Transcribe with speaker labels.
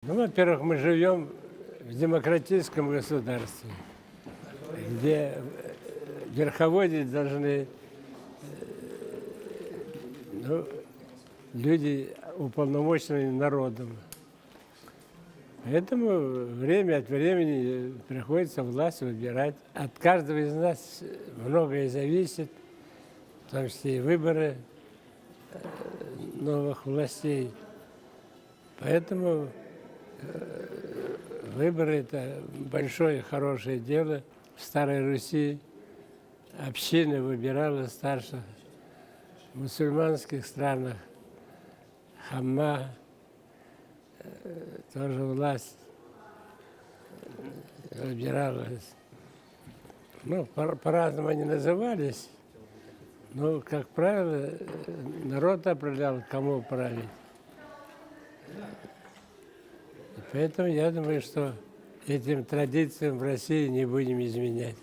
Speaker 1: Ну, во-первых, мы живем в демократическом государстве, где верховодить должны люди, уполномоченные народом. Поэтому время от времени приходится власть выбирать. От каждого из нас многое зависит, в том числе и выборы новых властей. Поэтому выборы – это большое, хорошее дело. В Старой Руси община выбирала старших. В мусульманских странах хамма, тоже власть выбиралась. Ну, по-разному они назывались, но, как правило, народ определял, кому править. И поэтому я думаю, что этим традициям в России не будем изменять.